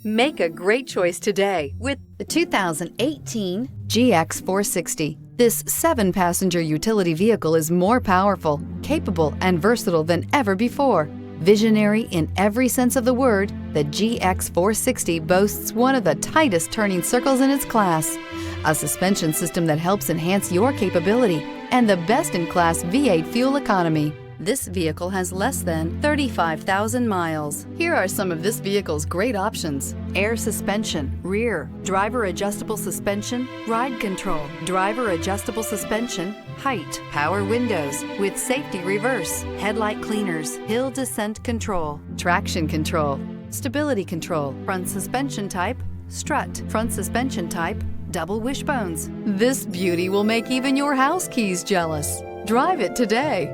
Make a great choice today with the 2018 GX 460. This 7-passenger utility vehicle is more powerful, capable, and versatile than ever before. Visionary in every sense of the word, the GX 460 boasts one of the tightest turning circles in its class, a suspension system that helps enhance your capability, and the best-in-class V8 fuel economy. This vehicle has less than 35,000 miles. Here are some of this vehicle's great options: air suspension, rear, driver adjustable suspension, ride control, driver adjustable suspension, height, power windows with safety reverse, headlight cleaners, hill descent control, traction control, stability control, front suspension type, strut, front suspension type, double wishbones. This beauty will make even your house keys jealous. Drive it today.